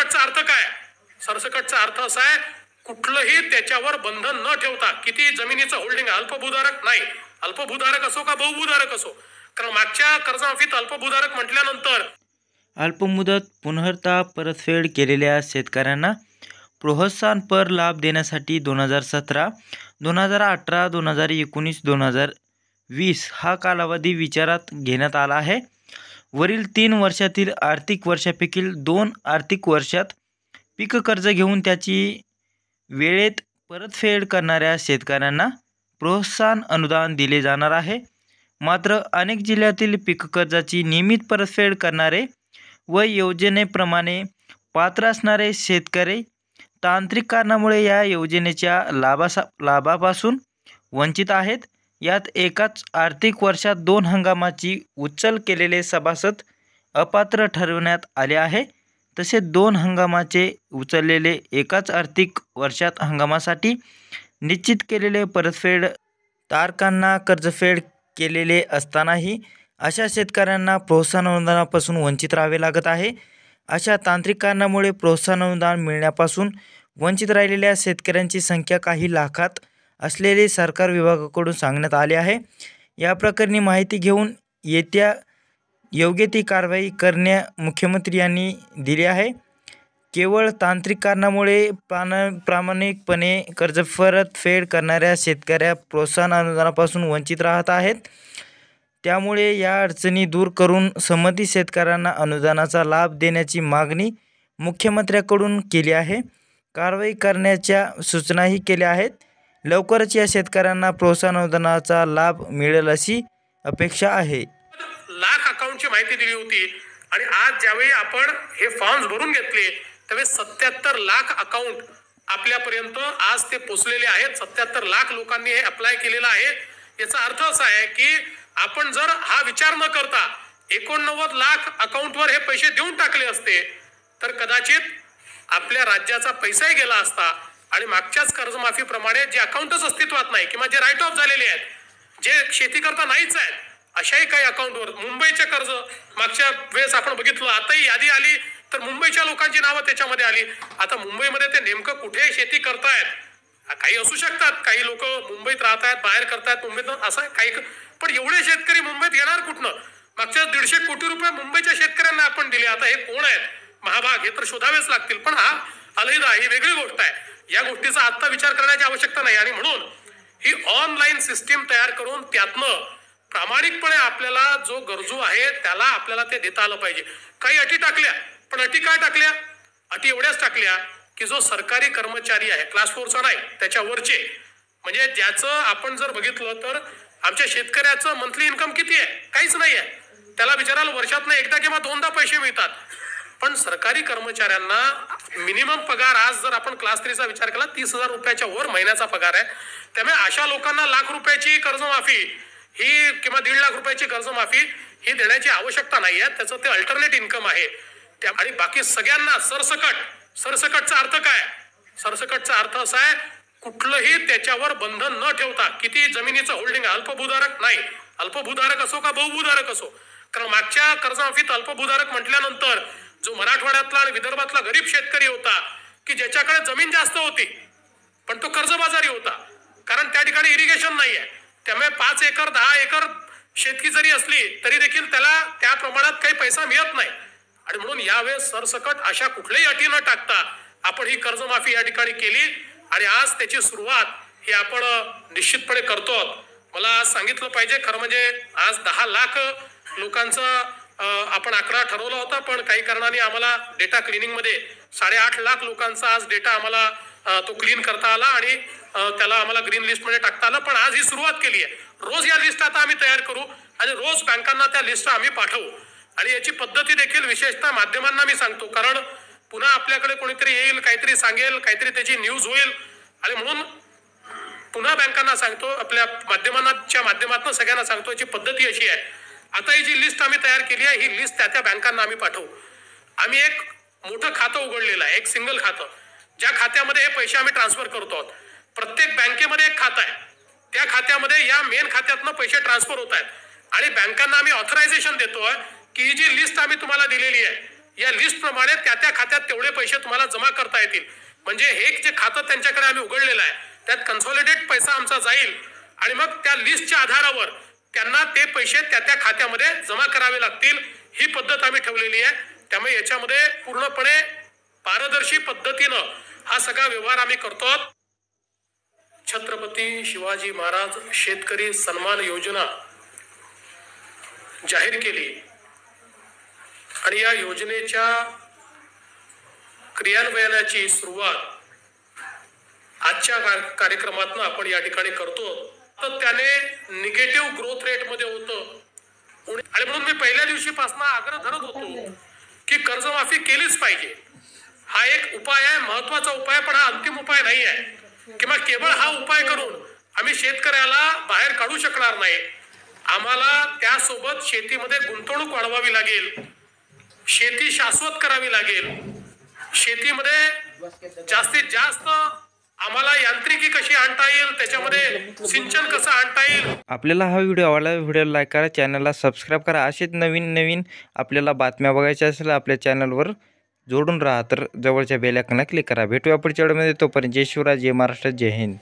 सरसकटचा अर्थ काय? सरसकटचा अर्थ असा आहे, कुठलंही त्याच्यावर बंधन न ठेवता, किती जमिनीचं होल्डिंग, अल्पभूधारक नाही, अल्पभूधारक असो का बहुभूधारक असो, कारण मागच्या कर्जमाफीत अल्पभूधारक म्हटल्यानंतर अल्पमुदत पुनर्ता परतफेड केलेल्या शेतकऱ्यांना प्रोत्साहनपर लाभ देण्यासाठी 2017, 2018, 2019, 2020 हा कालावधी विचारात घेण्यात आला आहे. वरील 3 वर्षातील आर्थिक वर्षापैकी 2 आर्थिक वर्षात पीक कर्ज घेऊन त्याची वेळेत परतफेड करणाऱ्या शेतकऱ्यांना प्रोत्साहन अनुदान दिले जाणार आहे. मात्र अनेक जिल्ह्यातील पीक कर्जाची नियमित परतफेड करणारे व योजनेप्रमाणे पात्र असणारे शेतकरी तांत्रिक कारणामुळे या योजनेच्या लाभापासून वंचित आहेत. यात एकाच आर्थिक वर्षात 2 हंगामाची उचल केलेले सभासद अपात्र ठरवण्यात आले आहे. तसेच 2 हंगामाचे उचललेले एकाच आर्थिक वर्षात हंगामासाठी निश्चित केलेले परतफेड तारखांना कर्जफेड केलेले असतानाही अशा शेतकऱ्यांना प्रोत्साहन अनुदानापासून वंचित राहावे लागत आहे. अशा तांत्रिक कारणामुळे प्रोत्साहन अनुदान मिळण्यापासून वंचित राहिलेल्या शेतकऱ्यांची संख्या काही लाखात असलेले सरकार विभागाकडून सांगण्यात आले आहे. या प्रकरणी माहिती घेऊन योग्य ती कारवाई करणे मुख्यमंत्री यांनी दिली आहे. केवळ तांत्रिक कारणामुळे प्रामाणिकपणे कर्ज परतफेड करणाऱ्या शेतकऱ्या प्रोत्साहन अनुदानापासून वंचित राहत आहेत. त्यामुळे या अडचणी दूर करून संबंधित शेतकऱ्यांना अनुदानाचा लाभ देण्याची मागणी मुख्यमंत्र्यांकडून केली आहे. कारवाई करण्याच्या सूचनाही केल्या आहेत. लवकरच या शेतकऱ्यांना प्रोत्साहन अनुदानाचा लाभ मिळेल अशी अपेक्षा आहे. लाख अकाउंटची माहिती दिली होती आणि आज ज्यावेळी आपण हे फॉर्म्स भरून घेतले त्यावेळी 77 लाख अकाउंट आपल्यापर्यंत आज ते पोचलेले आहेत. 77 लाख लोकांनी हे अप्लाय केलेलं आहे. याचा अर्थ असा आहे की आपण जर हा विचार न करता 89 लाख अकाउंटवर हे पैसे देऊन टाकले असते तर कदाचित आपल्या राज्याचा पैसाही गेला असता आणि मागच्याच कर्जमाफीप्रमाणे जे अकाउंटच अस्तित्वात नाही किंवा जे राईट ऑफ झालेले आहेत, जे शेती करता नाहीच आहेत, अशाही काही अकाउंटवर मुंबईचे कर्ज मागच्या वेळेस आपण बघितलं, आताही यादी आली तर मुंबईच्या लोकांची नावं त्याच्यामध्ये आली. आता मुंबईमध्ये ते नेमकं कुठे शेती करतायत, काही असू शकतात, काही लोक मुंबईत राहतात, बाहेर करतायत मुंबईत, असं काही, पण एवढे शेतकरी मुंबईत येणार कुठनं? मागच्या 150 कोटी रुपये मुंबईच्या शेतकऱ्यांना आपण दिले. आता हे कोण आहेत महाभाग, हे तर शोधावेच लागतील. पण हा अलहिदा ही वेगळी गोष्ट आहे. या गोष्टीचा आत्ता विचार करण्याची आवश्यकता नाही आणि म्हणून ही ऑनलाईन सिस्टीम तयार करून त्यातनं प्रामाणिकपणे आपल्याला जो गरजू आहे त्याला आपल्याला ते देता आलं पाहिजे. काही अटी टाकल्या, पण अटी काय टाकल्या? अटी एवढ्याच टाकल्या की जो सरकारी कर्मचारी आहे, क्लास 4चा नाही, त्याच्यावरचे, म्हणजे ज्याचं आपण जर बघितलं तर आमच्या शेतकऱ्याचं मंथली इन्कम किती आहे? काहीच नाही आहे. त्याला बिचाराला वर्षातनं एकदा किंवा 2दा पैसे मिळतात. पण सरकारी कर्मचाऱ्यांना मिनिमम पगार आज जर आपण क्लास 3चा विचार केला 30,000 रुपयाच्या वर महिन्याचा पगार आहे. त्यामुळे अशा लोकांना लाख रुपयाची कर्जमाफी ही किंवा 1.5 लाख रुपयाची कर्जमाफी ही देण्याची आवश्यकता नाही आहे. त्याचं ते अल्टरनेट इन्कम आहे. आणि बाकी सगळ्यांना सरसकटचा अर्थ काय? सरसकटचा अर्थ असा आहे, कुठलंही त्याच्यावर बंधन न ठेवता, किती जमिनीचं होल्डिंग, अल्पभूधारक नाही, अल्पभूधारक असो का बहुभूधारक असो, कारण मागच्या कर्जमाफीत अल्पभूधारक म्हटल्यानंतर जो मराठवाड्यातला आणि विदर्भातला गरीब शेतकरी होता की ज्याच्याकडे जमीन जास्त होती पण तो कर्जबाजारी होता, कारण त्या ठिकाणी इरिगेशन नाही आहे. त्यामुळे 5 एकर 10 एकर शेती जरी असली तरी देखील त्याला त्या प्रमाणात काही पैसा मिळत नाही. आणि म्हणून यावेळेस सरसकट अशा कुठल्याही अटी न टाकता आपण ही कर्जमाफी या ठिकाणी केली आणि आज त्याची सुरुवात ही आपण निश्चितपणे करतो. मला आज सांगितलं पाहिजे, खरं म्हणजे आज 10 लाख लोकांचा आपण आकडा ठरवला होता, पण काही कारणाने आम्हाला डेटा क्लिनिंगमध्ये 8.5 लाख लोकांचा आज डेटा आम्हाला तो क्लीन करता आला आणि त्याला आम्हाला ग्रीन लिस्टमध्ये टाकता आलं. पण आज ही सुरुवात केली आहे. रोज या लिस्ट आता आम्ही तयार करू आणि रोज बँकांना त्या लिस्ट आम्ही पाठवू आणि याची पद्धती देखील विशेषतः माध्यमांना मी सांगतो, कारण पुन्हा आपल्याकडे कोणीतरी येईल, काहीतरी सांगेल, काहीतरी त्याची न्यूज होईल आणि म्हणून पुन्हा बँकांना सांगतो, आपल्या माध्यमांच्या माध्यमातून सगळ्यांना सांगतो, याची पद्धती अशी आहे. आता ही जी लिस्ट आम्ही तयार केली आहे, ही लिस्ट त्या बँकांना आम्ही पाठवू. आम्ही एक मोठं खातं उघडलेलं आहे, एक सिंगल खातं, ज्या खात्यामध्ये हे पैसे आम्ही ट्रान्सफर करतो आहोत. प्रत्येक बँकेमध्ये एक खातं आहे, त्या खात्यामध्ये या मेन खात्यातनं पैसे ट्रान्सफर होत आहेत आणि बँकांना आम्ही ऑथरायझेशन देतोय की ही जी लिस्ट आम्ही तुम्हाला दिलेली आहे या लिस्टप्रमाणे त्या खात्यात तेवढे पैसे तुम्हाला जमा करता येतील. म्हणजे हे जे खातं त्यांच्याकडे आम्ही उघडलेलं आहे त्यात कन्सॉलिडेट पैसा आमचा जाईल आणि मग त्या लिस्टच्या आधारावर त्यांना ते पैसे त्या खात्यामध्ये जमा करावे लागतील. ही पद्धत आम्ही ठेवलेली आहे. त्यामुळे याच्यामध्ये पूर्णपणे पारदर्शी पद्धतीनं हा सगळा व्यवहार आम्ही करतो. छत्रपती शिवाजी महाराज शेतकरी सन्मान योजना जाहीर केली आणि या योजनेच्या क्रियान्वयनाची सुरुवात आजच्या कार्यक्रमातून आपण या ठिकाणी करतो. तर त्याने निगेटिव्ह ग्रोथ रेट मध्ये होतं आणि म्हणून मी पहिल्या दिवशीपासून आग्रह धरत होतो की कर्जमाफी केलीच पाहिजे. हा एक उपाय आहे, महत्वाचा उपाय, पण हा अंतिम उपाय नाही आहे किंवा केवळ हा उपाय करून आम्ही शेतकऱ्याला बाहेर काढू शकणार नाही. आम्हाला त्यासोबत शेतीमध्ये गुंतवणूक वाढवावी लागेल, शेती शाश्वत करावी लागेल, शेतीमध्ये जास्तीत जास्त आम्हाला यांत्रिकी कशी आणता येईल, त्याच्यामध्ये सिंचन कसं आणता येईल. आपल्याला हा व्हिडिओ आवडला, व्हिडिओला लाईक करा, चॅनलला सबस्क्राईब करा. असेच नवीन आपल्याला बातम्या बघायच्या असेल आपल्या चॅनलवर जोडून राहा तर जवळच्या बेल आयकॉनला क्लिक करा. भेटूया पुढच्या व्हिडिओमध्ये. तोपर्यंत जय शिवराय, जय महाराष्ट्र, जय हिंद.